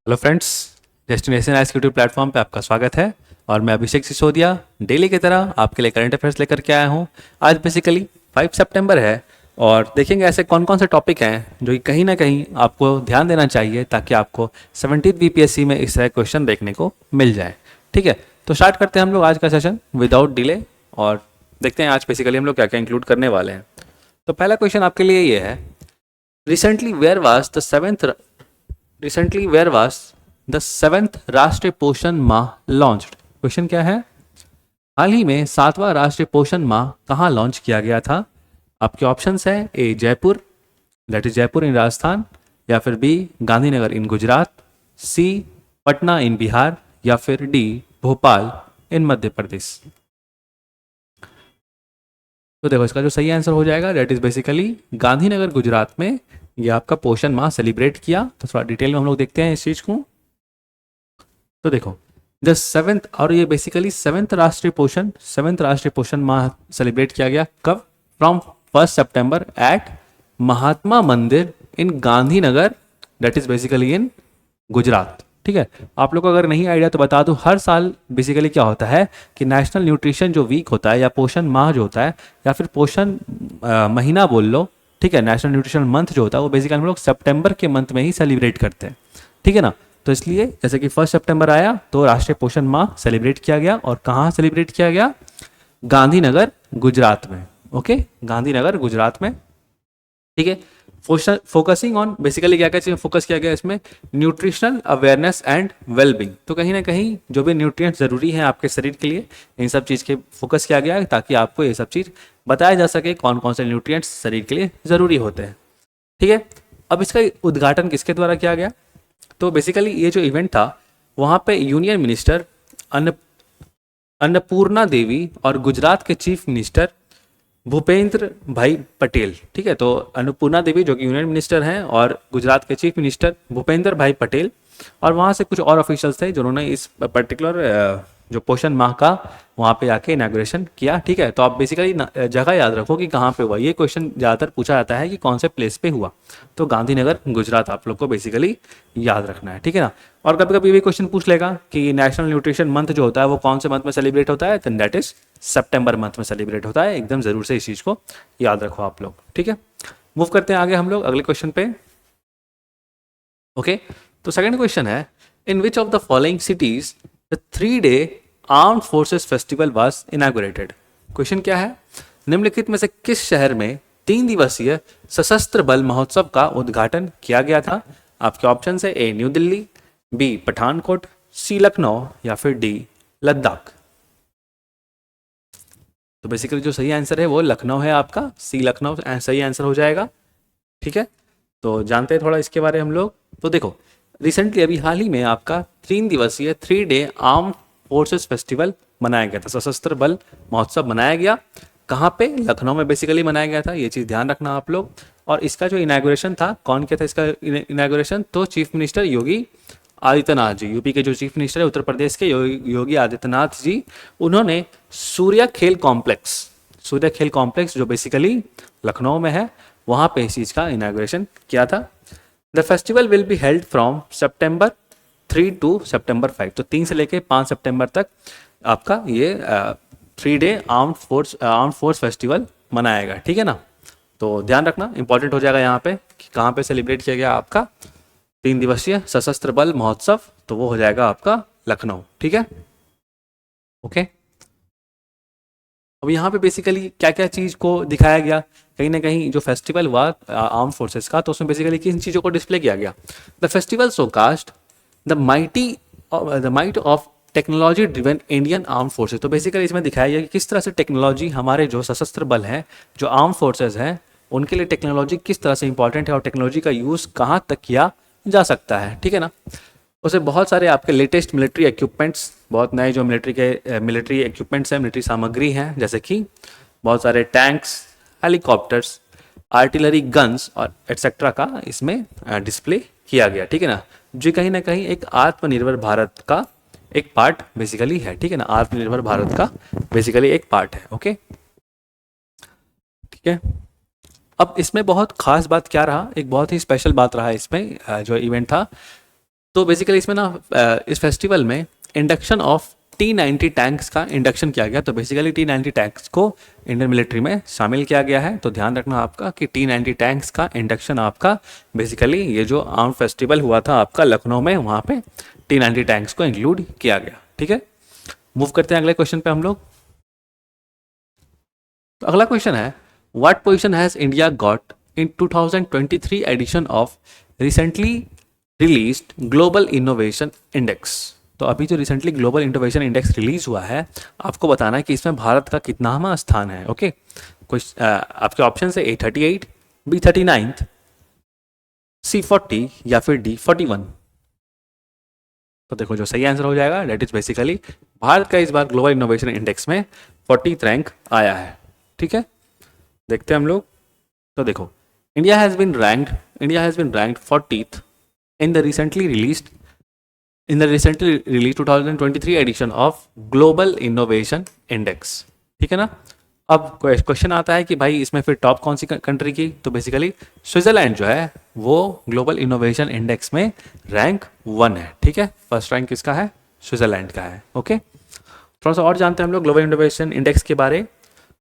Hello friends, destination S YouTube platform पे आपका स्वागत है। और मैं अभिषेक सिसोदिया डेली की तरह आपके लिए करंट अफेयर्स लेकर के आया हूँ। आज बेसिकली 5 सितंबर है और देखेंगे ऐसे कौन कौन से टॉपिक हैं जो कि कहीं ना कहीं आपको ध्यान देना चाहिए ताकि आपको 17वीं बीपीएससी में इस तरह क्वेश्चन देखने को मिल जाए। ठीक है, तो स्टार्ट करते हैं हम लोग आज का सेशन विदाउट डिले और देखते हैं आज बेसिकली हम लोग क्या क्या इंक्लूड करने वाले हैं। तो पहला क्वेश्चन आपके लिए ये है, recently where was the seventh recently where was the seventh Rashtriya Poshan माह लॉन्च्ड। क्वेश्चन क्या है, हाल ही में 7वां राष्ट्रीय पोषण माह कहाँ लॉन्च किया गया था। आपके ऑप्शंस है ए जयपुर, दैट इज जयपुर इन राजस्थान, या फिर बी गांधीनगर इन गुजरात, सी पटना इन बिहार, या फिर डी भोपाल इन मध्य प्रदेश। तो देखो इसका जो सही आंसर हो जाएगा that is basically Gandhinagar Gujarat में ये आपका पोषण माह सेलिब्रेट किया। तो थोड़ा डिटेल में हम लोग देखते हैं इस चीज को। तो देखो द सेवेंथ, और ये बेसिकली सेवेंथ राष्ट्रीय पोषण माह सेलिब्रेट किया गया कब, फ्रॉम 1 सितंबर एट महात्मा मंदिर इन गांधीनगर, दैट इज बेसिकली इन गुजरात। ठीक है, आप लोग को अगर नहीं आइडिया तो बता दूं, हर साल बेसिकली क्या होता है कि नेशनल न्यूट्रिशन जो वीक होता है या पोषण माह जो होता है या फिर पोषण महीना बोल लो, ठीक है, नेशनल न्यूट्रिशन मंथ जो होता है वो बेसिकली हम लोग सितंबर के मंथ में ही सेलिब्रेट करते हैं। ठीक है ना, तो इसलिए जैसे कि 1 सितंबर आया तो राष्ट्रीय पोषण माह सेलिब्रेट किया गया। और कहाँ सेलिब्रेट किया गया, गांधीनगर गुजरात में। ओके, गांधीनगर गुजरात में। ठीक है, फोकसिंग ऑन बेसिकली क्या क्या चीज़ फोकस किया गया इसमें, न्यूट्रिशनल अवेयरनेस एंड वेलबींग। तो कहीं ना कहीं जो भी न्यूट्रिएंट्स ज़रूरी हैं आपके शरीर के लिए, इन सब चीज़ के फोकस किया गया है ताकि आपको ये सब चीज़ बताया जा सके कौन कौन से न्यूट्रिएंट्स शरीर के लिए ज़रूरी होते हैं। ठीक है, अब इसका उद्घाटन किसके द्वारा किया गया, तो बेसिकली ये जो इवेंट था वहाँ पे यूनियन मिनिस्टर अन्नपूर्णा देवी और गुजरात के चीफ मिनिस्टर भूपेंद्र भाई पटेल। ठीक है, तो अन्नपूर्णा देवी जो कि यूनियन मिनिस्टर हैं और गुजरात के चीफ मिनिस्टर भूपेंद्र भाई पटेल, और वहाँ से कुछ और ऑफिशियल्स थे जिन्होंने इस पर्टिकुलर जो पोषण माह का वहाँ पे आके इनाग्रेशन किया। ठीक है, तो आप बेसिकली जगह याद रखो कि कहाँ पे हुआ। ये क्वेश्चन ज़्यादातर पूछा जाता है कि कौन से प्लेस पे हुआ, तो गांधीनगर गुजरात आप लोग को बेसिकली याद रखना है। ठीक है ना, और कभी कभी भी क्वेश्चन पूछ लेगा कि नेशनल न्यूट्रिशन मंथ जो होता है वो कौन से मंथ में सेलिब्रेट होता है, तो दैट इज सितंबर मंथ में सेलिब्रेट होता है। एकदम ज़रूर से इस चीज़ को याद रखो आप लोग। ठीक है, मूव करते हैं आगे हम लोग अगले क्वेश्चन पे। ओके, तो सेकंड क्वेश्चन है, in which of the following cities the 3-day armed forces festival was inaugurated. Question क्या है, निम्नलिखित में से किस शहर में 3 दिवसीय सशस्त्र बल महोत्सव का उद्घाटन किया गया था। आपके ऑप्शन है A New Delhi, B Pathankot, C Lucknow, या फिर डी लद्दाख। तो बेसिकली जो सही आंसर है वो लखनऊ है आपका, सी लखनऊ सही आंसर हो जाएगा। ठीक है, तो जानते हैं थोड़ा इसके बारे में हम लोग। तो देखो रिसेंटली अभी हाल ही में आपका 3 दिवसीय 3-day आर्म फोर्सेस फेस्टिवल मनाया गया था, सशस्त्र बल महोत्सव मनाया गया। कहाँ पे, लखनऊ में बेसिकली मनाया गया था, ये चीज़ ध्यान रखना आप लोग। और इसका जो इनाग्रेशन था, कौन किया था इसका इनाग्रेशन, तो chief minister Yogi Adityanath ji, UP के जो चीफ मिनिस्टर है उत्तर प्रदेश के योगी आदित्यनाथ जी, उन्होंने सूर्य खेल कॉम्प्लेक्स जो बेसिकली लखनऊ में है वहाँ पे इस चीज़ का इनाग्रेशन किया था। The festival will be held from September 3 to September 5, तो 3 से लेके 5 सितंबर तक आपका ये 3-day आर्म्ड फोर्स फेस्टिवल मनाएगा। ठीक है ना, तो ध्यान रखना इंपॉर्टेंट हो जाएगा यहाँ पे कि कहाँ पे सेलिब्रेट किया गया आपका 3 दिवसीय सशस्त्र बल महोत्सव, तो वो हो जाएगा आपका लखनऊ। ठीक है, ओके। अब यहाँ पे बेसिकली क्या क्या चीज़ को दिखाया गया, कहीं ना कहीं जो फेस्टिवल हुआ आर्म फोर्सेस का, तो उसमें बेसिकली किन चीज़ों को डिस्प्ले किया गया। The festival showcased the might of technology driven Indian arm forces. तो बेसिकली इसमें दिखाया गया कि किस तरह से टेक्नोलॉजी हमारे जो सशस्त्र बल हैं, जो आर्म फोर्सेस हैं, उनके लिए टेक्नोलॉजी किस तरह से इंपॉर्टेंट है और टेक्नोलॉजी का यूज़ कहाँ तक किया जा सकता है। ठीक है ना, उसे बहुत सारे आपके लेटेस्ट मिलिट्री इक्विपमेंट्स, बहुत नए जो मिलिट्री इक्विपमेंट्स हैं, मिलिट्री सामग्री हैं, जैसे कि बहुत सारे टैंक्स, हेलीकॉप्टर्स, आर्टिलरी गन्स और एट्सेट्रा का इसमें डिस्प्ले किया गया। ठीक है ना, जो कहीं ना कहीं एक आत्मनिर्भर भारत का एक पार्ट बेसिकली है। ठीक है ना, आत्मनिर्भर भारत का बेसिकली एक पार्ट है। ओके, ठीक है। अब इसमें बहुत खास बात क्या रहा, एक बहुत ही स्पेशल बात रहा इसमें जो इवेंट था, तो बेसिकली इसमें ना इस फेस्टिवल में इंडक्शन ऑफ T-90 टैंक्स का इंडक्शन किया गया। तो बेसिकली T-90 टैंक्स को इंडियन मिलिट्री में शामिल किया गया है। तो ध्यान रखना आपका कि T-90 टैंक्स का इंडक्शन आपका बेसिकली ये जो आर्म फेस्टिवल हुआ था आपका लखनऊ में, वहाँ पे T-90 टैंक्स को इंक्लूड किया गया। ठीक है, मूव करते हैं अगले क्वेश्चन पे हम लोग। तो अगला क्वेश्चन है, what position has India got in 2023 edition of recently released global innovation index. तो अभी जो recently global innovation index release हुआ है, आपको बताना है कि इसमें भारत का कितनावां स्थान है। ओके, कुछ आपके ऑप्शन है A38, B39, C40 या फिर D41। तो देखो जो सही आंसर हो जाएगा डेट इज बेसिकली भारत का इस बार ग्लोबल इनोवेशन इंडेक्स में 40th रैंक आया है। ठीक है, देखते हैं हम लोग। तो देखो India has been ranked 40th in the recently released 2023 edition of Global Innovation Index। ठीक है ना। अब क्वेश्चन आता है कि भाई इसमें फिर टॉप कौन सी कंट्री की, तो बेसिकली स्विट्जरलैंड जो है वो ग्लोबल इनोवेशन इंडेक्स में रैंक 1 है। ठीक है, फर्स्ट रैंक किसका है, स्विट्जरलैंड का है। ओके, थोड़ा सा और जानते हैं हम लोग ग्लोबल इनोवेशन इंडेक्स के बारे।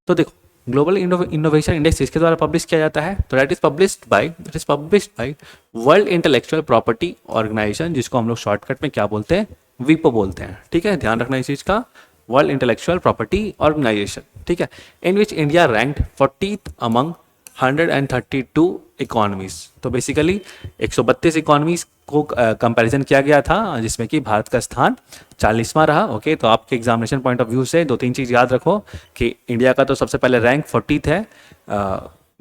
तो देखो ग्लोबल इनोवेशन इंडेक्स इसके द्वारा पब्लिश किया जाता है। तो it is published by world intellectual property organisation, जिसको हम लोग शॉर्टकट में क्या बोलते हैं, वीपो बोलते हैं। ठीक है, ध्यान रखना इस चीज का, वर्ल्ड इंटेलेक्चुअल प्रॉपर्टी ऑर्गेनाइजेशन। ठीक है, in which India ranked 40th among 132 economies. तो बेसिकली 132 इकोनॉमीज को कंपैरिजन किया गया था, जिसमें कि भारत का स्थान 40वां रहा। ओके, तो आपके एग्जामिनेशन पॉइंट ऑफ व्यू से 2-3 चीज़ याद रखो कि इंडिया का तो सबसे पहले रैंक 40th है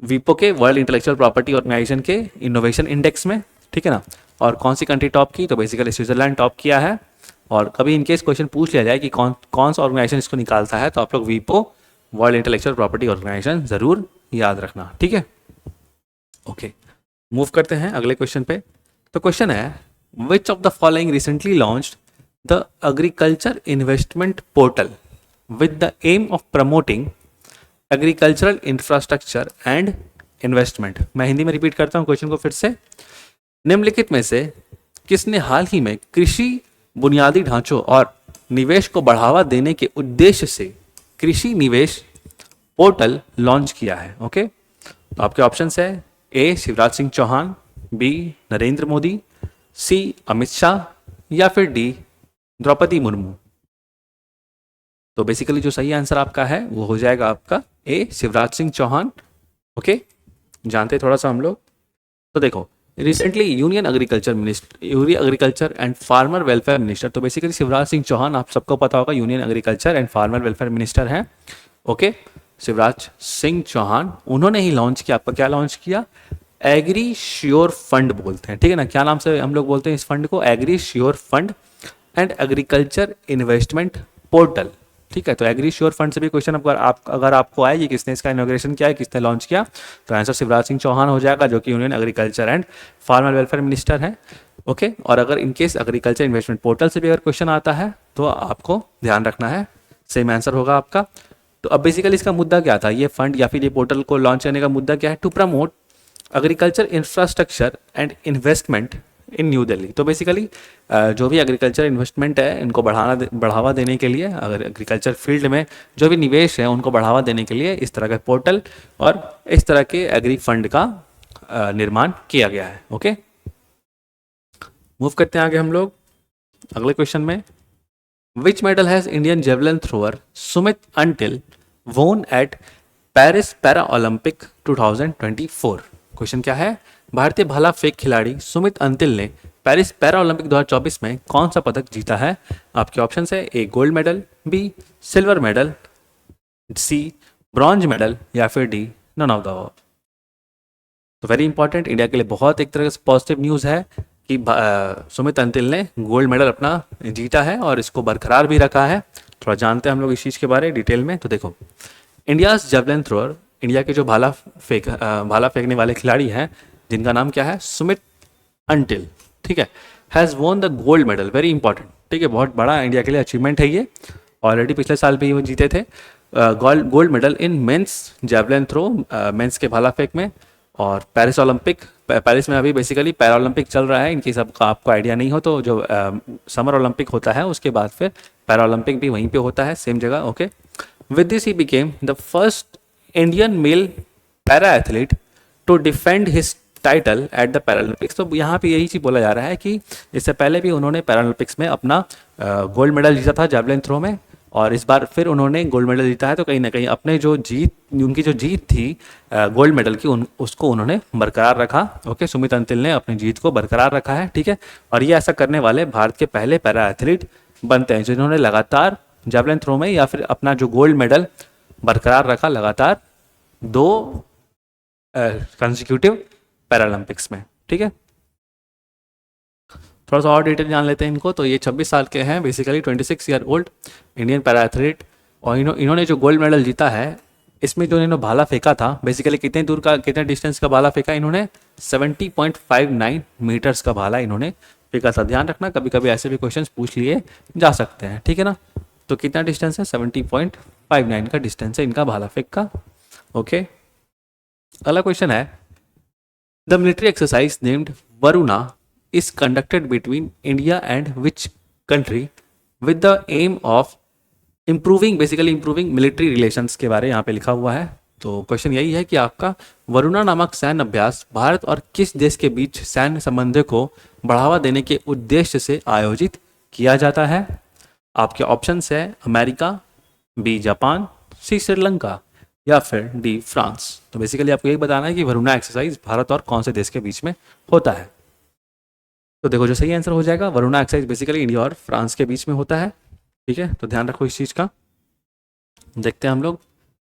वीपो के, वर्ल्ड इंटेलेक्चुअल प्रॉपर्टी ऑर्गेनाइजेशन के इनोवेशन इंडेक्स में। ठीक है ना, और कौन सी कंट्री टॉप की, तो बेसिकली स्विट्जरलैंड टॉप किया है। और कभी इनकेस क्वेश्चन पूछ लिया जाए कि कौन सा ऑर्गेनाइजेशन इसको निकालता है, तो आप लोग वीपो, वर्ल्ड इंटेलेक्चुअल प्रॉपर्टी ऑर्गेनाइजेशन ज़रूर याद रखना। ठीक है, ओके, मूव करते हैं अगले क्वेश्चन पे। तो क्वेश्चन है, which of the following recently launched the agriculture investment portal with the aim of promoting agricultural infrastructure and investment. मैं हिंदी में रिपीट करता हूँ क्वेश्चन को फिर से। निम्नलिखित में से किसने हाल ही में कृषि बुनियादी ढांचों और निवेश को बढ़ावा देने के उद्देश्य से कृषि निवेश पोर्टल लॉन्च किया है। ओके, तो आपके ऑप्शंस है A Shivraj Singh Chauhan, B Narendra Modi, C Amit Shah या फिर D द्रौपदी मुर्मू। तो बेसिकली जो सही आंसर आपका है वो हो जाएगा आपका A शिवराज सिंह चौहान। ओके, जानते थोड़ा सा हम लोग। तो देखो recently union agriculture and farmer welfare minister, तो बेसिकली शिवराज सिंह चौहान आप सबको पता होगा union agriculture and farmer welfare minister हैं। ओके, शिवराज सिंह चौहान उन्होंने ही लॉन्च किया, आपका क्या लॉन्च किया, एग्री श्योर फंड बोलते हैं। ठीक है ना, क्या नाम से हम लोग बोलते हैं इस फंड को, agri sure fund and agriculture investment portal. ठीक है, तो एग्री श्योर फंड से भी क्वेश्चन अगर आपको आए कि किसने इसका इनॉग्रेशन किया है, किसने लॉन्च किया, तो आंसर शिवराज सिंह चौहान हो जाएगा, जो कि union agriculture and farmer welfare minister हैं। ओके, और अगर इनकेस एग्रीकल्चर इन्वेस्टमेंट पोर्टल से भी अगर क्वेश्चन आता है तो आपको ध्यान रखना है, सेम आंसर होगा आपका। तो अब बेसिकली इसका मुद्दा क्या था, ये फंड या फिर ये पोर्टल को लॉन्च करने का मुद्दा क्या है, to promote agriculture infrastructure and investment in New Delhi. तो बेसिकली जो भी एग्रीकल्चर इन्वेस्टमेंट है इनको बढ़ावा देने के लिए, अगर एग्रीकल्चर फील्ड में जो भी निवेश है उनको बढ़ावा देने के लिए इस तरह का पोर्टल और इस तरह के एग्री फंड का निर्माण किया गया है। ओके, मूव करते हैं आगे हम लोग अगले क्वेश्चन में। Which medal has Indian javelin thrower Sumit Antil won at Paris para Olympic 2024। Question क्या है, भारतीय भाला फेंक खिलाड़ी सुमित अंतिल ने पेरिस पैरा ओलंपिक 2024 में कौन सा पदक जीता है। आपके ऑप्शन है A gold medal, B silver medal, C bronze medal या फिर D none of the above. तो वेरी इंपॉर्टेंट, इंडिया के लिए बहुत एक तरह से पॉजिटिव न्यूज़ है कि सुमित अंतिल ने गोल्ड मेडल अपना जीता है और इसको बरकरार भी रखा है। थोड़ा जानते हैं हम लोग इस चीज़ के बारे डिटेल में। तो देखो इंडियाज जेवलिन थ्रोअर, इंडिया के जो भाला फेंकने वाले खिलाड़ी हैं जिनका नाम क्या है, सुमित अंटिल। ठीक है, has won the gold medal, very important. ठीक है, बहुत बड़ा इंडिया के लिए अचीवमेंट है ये, ऑलरेडी पिछले साल भी वो जीते थे gold medal in men's javelin throw, men's के भाला फेंक में। और पेरिस ओलंपिक, पेरिस में अभी बेसिकली पैरा ओलंपिक चल रहा है, इनकी सबका आपको आइडिया नहीं हो तो जो समर ओलंपिक होता है उसके बाद फिर पैरा ओलंपिक भी वहीं पे होता है, सेम जगह। Okay, with this he became the first Indian male para athlete to defend his title at the Paralympics. तो यहाँ पे यही चीज़ बोला जा रहा है कि इससे पहले भी उन्होंने पैरालंपिक्स में अपना गोल्ड मेडल जीता था जैवलिन थ्रो में, और इस बार फिर उन्होंने गोल्ड मेडल जीता है। तो कहीं ना कहीं अपने जो जीत, उनकी जो जीत थी गोल्ड मेडल की, उसको उन्होंने बरकरार रखा। ओके, सुमित अंतिल ने अपनी जीत को बरकरार रखा है, ठीक है। और ये ऐसा करने वाले भारत के पहले पैरा एथलीट बनते हैं जिन्होंने लगातार जैवलिन थ्रो में या फिर अपना जो गोल्ड मेडल बरकरार रखा लगातार 2 कंसेक्यूटिव पैरालंपिक्स में, ठीक है। थोड़ा सा और डिटेल जान लेते हैं इनको। तो ये 26 साल के हैं, basically 26 year old Indian para athlete, और इन्होंने जो गोल्ड मेडल जीता है इसमें जो इन्होंने भाला फेंका था, बेसिकली कितने दूर का, कितने डिस्टेंस का भाला फेंका इन्होंने, 70.59 मीटर्स का भाला इन्होंने फेंका था। ध्यान रखना कभी कभी ऐसे भी क्वेश्चन पूछ लिए जा सकते हैं, ठीक है ना। तो कितना डिस्टेंस है, 70.59 का डिस्टेंस है इनका भाला फेंक का। ओके, अगला क्वेश्चन है, the military exercise named Varuna is conducted between India and which country with the aim of improving, basically improving military relations के बारे यहाँ पे लिखा हुआ है। तो क्वेश्चन यही है कि आपका वरुणा नामक सैन्य अभ्यास भारत और किस देश के बीच सैन्य संबंधों को बढ़ावा देने के उद्देश्य से आयोजित किया जाता है। आपके ऑप्शंस है अमेरिका, बी जापान, सी श्रीलंका या फिर डी फ्रांस। तो बेसिकली आपको यही बताना है कि वरुणा एक्सरसाइज भारत और कौन से देश के बीच में होता है। तो देखो जो सही आंसर हो जाएगा, वरुणा एक्सरसाइज बेसिकली इंडिया और फ्रांस के बीच में होता है, ठीक है। तो ध्यान रखो इस चीज़ का। देखते हैं हम लोग,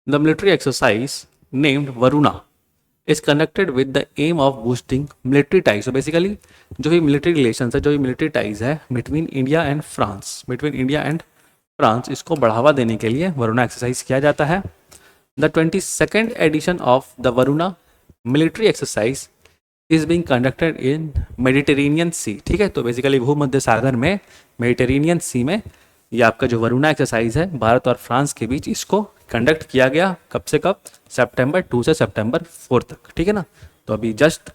the military exercise named Varuna is conducted with the aim of boosting military ties. तो बेसिकली जो भी मिलिट्री रिलेशन है, जो भी मिलिट्री टाइज है बिटवीन इंडिया एंड फ्रांस, इसको बढ़ावा देने के लिए वरुणा एक्सरसाइज किया जाता है। The 22nd edition of the Varuna military exercise is being conducted in Mediterranean sea, ठीक है। तो बेसिकली भूमध्य सागर में, मेडिटेरेनियन सी में ये आपका जो वरुणा एक्सरसाइज है भारत और फ्रांस के बीच, इसको कंडक्ट किया गया कब से कब, सितंबर 2 से सितंबर 4 तक, ठीक है ना। तो अभी जस्ट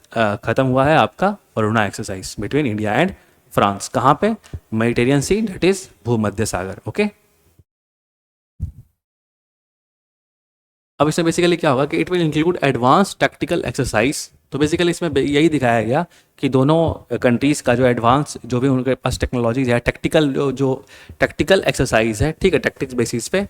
खत्म हुआ है आपका Varuna exercise between India and France. कहाँ पे, मेडिटेरियन सी, दैट इज भूमध्य सागर। ओके, अब इसमें बेसिकली क्या होगा कि it will include advance tactical exercise. तो बेसिकली इसमें यही दिखाया गया कि दोनों कंट्रीज़ का जो एडवांस, जो भी उनके पास टेक्नोलॉजीज है, जो टैक्टिकल एक्सरसाइज है, ठीक है, टैक्टिक्स बेसिस पे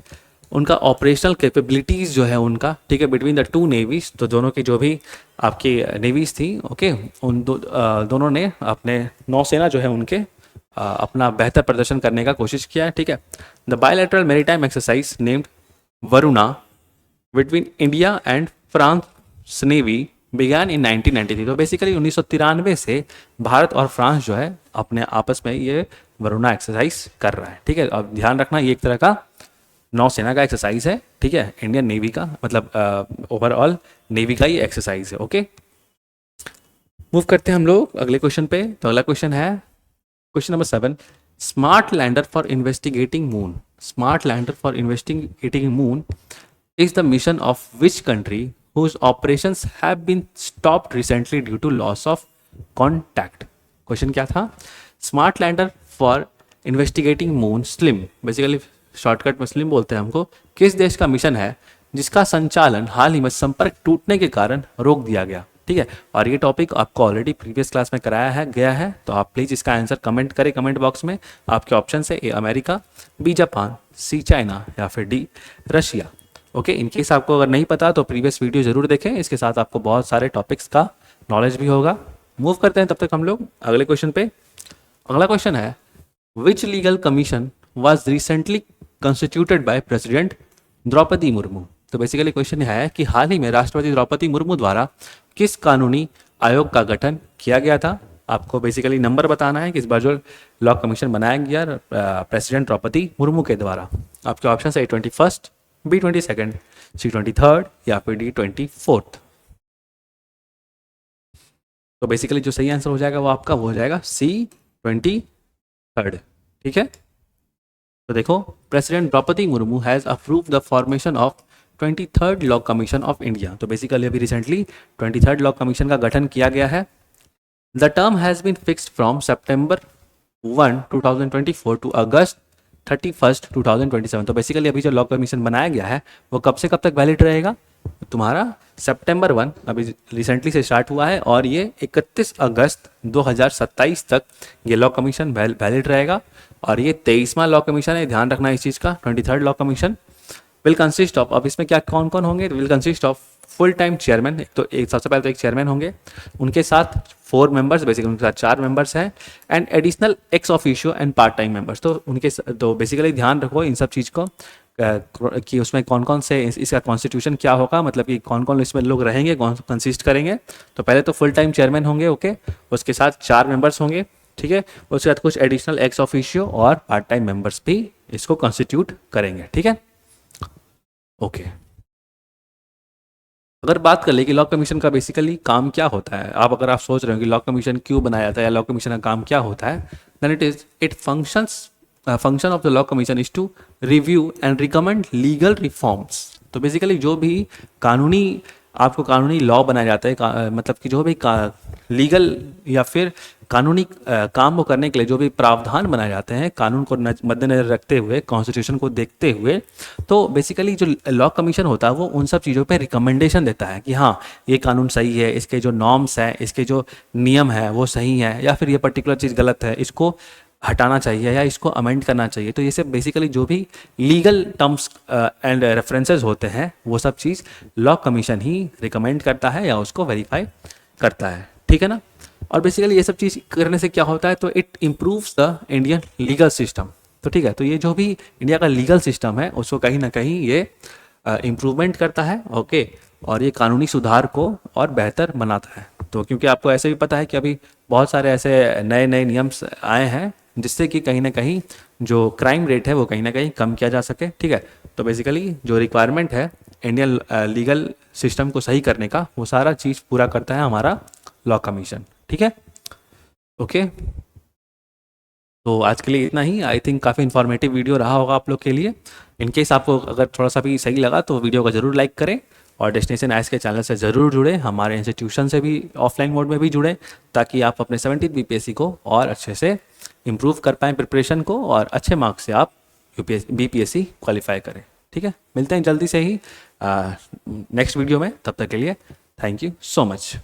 उनका ऑपरेशनल कैपेबिलिटीज़ जो है उनका, ठीक है, बिटवीन द 2 नेवीज। तो दोनों की जो भी आपकी नेवीज थी, ओके, उन दोनों ने अपने नौसेना जो है उनके अपना बेहतर प्रदर्शन करने का कोशिश किया है, ठीक है। The bilateral maritime exercise named Varuna between India and France navy began इन 1993। तो बेसिकली 1993 से भारत और फ्रांस जो है अपने आपस में ये वरुणा एक्सरसाइज कर रहा है, ठीक है। अब ध्यान रखना ये एक तरह का नौसेना का एक्सरसाइज है, ठीक है, इंडियन नेवी का, मतलब ओवरऑल नेवी का ही एक्सरसाइज है। ओके, मूव करते हैं हम लोग अगले क्वेश्चन पे। तो अगला क्वेश्चन है question number 7, smart lander for investigating moon. Smart lander for investigating moon is the mission of which country whose operations have been stopped recently due to loss of contact? Question क्या था, smart lander for investigating moon, slim, basically shortcut में slim बोलते हैं हमको, किस देश का mission है जिसका संचालन हाल ही में संपर्क टूटने के कारण रोक दिया गया, ठीक है। और ये टॉपिक आपको ऑलरेडी प्रीवियस क्लास में कराया गया है। तो आप प्लीज़ इसका आंसर कमेंट करें कमेंट बॉक्स में। आपके ऑप्शन है A America, B Japan, C China या फिर डी रशिया। ओके, इनकेस आपको अगर नहीं पता तो प्रीवियस वीडियो जरूर देखें, इसके साथ आपको बहुत सारे टॉपिक्स का नॉलेज भी होगा। मूव करते हैं तब तक हम लोग अगले क्वेश्चन पे। अगला क्वेश्चन है, which legal commission was recently constituted by president Droupadi Murmu. तो बेसिकली क्वेश्चन है कि हाल ही में राष्ट्रपति द्रौपदी मुर्मू द्वारा किस कानूनी आयोग का गठन किया गया था। आपको बेसिकली नंबर बताना है कि इस बार जो लॉ कमीशन बनाया गया प्रेसिडेंट द्रौपदी मुर्मू के द्वारा। आपके ऑप्शन है 21st, बी 22nd, सी 23rd या फिर डी 24th। तो बेसिकली जो सही आंसर हो जाएगा वो आपका हो जाएगा सी 23rd, ठीक है। तो देखो, president Droupadi Murmu has approved the formation of 23rd law commission of India. तो बेसिकली अभी रिसेंटली 23rd लॉ कमीशन का गठन किया गया है। The term has been fixed from September 1, 2024 to August 31st 2027। तो बेसिकली अभी जो लॉ कमीशन बनाया गया है वो कब से कब तक वैलिड रहेगा? तुम्हारा September 1 अभी रिसेंटली से स्टार्ट हुआ है और ये 31 अगस्त 2027 तक ये लॉ कमीशन वैलिड रहेगा। और ये 23वां लॉ कमीशन है, ध्यान रखना इस चीज़ का। 23rd law commission will consist of, अब इसमें क्या कौन कौन होंगे? Will consist of full time chairman, एक सबसे पहले तो एक चेयरमैन होंगे, उनके साथ 4 मेंबर्स, बेसिकली उनके साथ 4 मेंबर्स हैं, and additional ex officio and part time members. तो बेसिकली ध्यान रखो इन सब चीज़ को कि उसमें कौन कौन से इसका कॉन्स्टिट्यूशन क्या होगा, मतलब कि कौन कौन इसमें लोग रहेंगे, कौन कंसिस्ट करेंगे। तो पहले तो फुल टाइम चेयरमैन होंगे, ओके, उसके साथ 4 मेंबर्स होंगे, ठीक है, उसके बाद कुछ एडिशनल एक्स ऑफिशियो और पार्ट टाइम मेंबर्स भी इसको कॉन्स्टिट्यूट करेंगे, ठीक है, ओके। अगर बात कर ले कि लॉ कमीशन का बेसिकली काम क्या होता है, अगर आप सोच रहे हो कि लॉ कमीशन क्यों बनाया था या लॉ कमीशन का काम क्या होता है, then it function of the law commission is to review and recommend legal reforms. तो बेसिकली जो भी कानूनी लॉ बनाया जाता है, मतलब कि जो भी लीगल या फिर कानूनी काम को करने के लिए जो भी प्रावधान बनाए जाते हैं कानून को मद्देनजर रखते हुए, कॉन्स्टिट्यूशन को देखते हुए, तो बेसिकली जो लॉ कमीशन होता है वो उन सब चीज़ों पे रिकमेंडेशन देता है कि हाँ ये कानून सही है, इसके जो नॉर्म्स हैं, इसके जो नियम है वो सही है, या फिर ये पर्टिकुलर चीज़ गलत है, इसको हटाना चाहिए या इसको अमेंड करना चाहिए। तो ये सब बेसिकली जो भी लीगल टर्म्स एंड रेफरेंसेस होते हैं वो सब चीज़ लॉ कमीशन ही रिकमेंड करता है या उसको वेरीफाई करता है, ठीक है ना। और बेसिकली ये सब चीज़ करने से क्या होता है, तो it improves the Indian legal system. तो ठीक है, तो ये जो भी इंडिया का लीगल सिस्टम है उसको कहीं ना कहीं ये इम्प्रूवमेंट करता है, ओके, और ये कानूनी सुधार को और बेहतर बनाता है। तो क्योंकि आपको ऐसे भी पता है कि अभी बहुत सारे ऐसे नए नए नियम्स आए हैं जिससे कि कहीं ना कहीं जो क्राइम रेट है वो कहीं ना कहीं कम किया जा सके, ठीक है। तो बेसिकली जो रिक्वायरमेंट है इंडियन लीगल सिस्टम को सही करने का, वो सारा चीज़ पूरा करता है हमारा लॉ कमीशन, ठीक है, ओके। तो आज के लिए इतना ही। आई थिंक काफ़ी इन्फॉर्मेटिव वीडियो रहा होगा आप लोग के लिए। इनकेस आपको अगर थोड़ा सा भी सही लगा तो वीडियो को ज़रूर लाइक करें और डेस्टिनेशन आइस के चैनल से ज़रूर जुड़े, हमारे इंस्टीट्यूशन से भी ऑफलाइन मोड में भी जुड़े, ताकि आप अपने 17th BPSC को और अच्छे से इम्प्रूव कर पाएँ प्रिपरेशन को और अच्छे मार्क्स से आप BPSC क्वालिफाई करें, ठीक है। मिलते हैं जल्दी से ही नेक्स्ट वीडियो में, तब तक के लिए थैंक यू सो मच।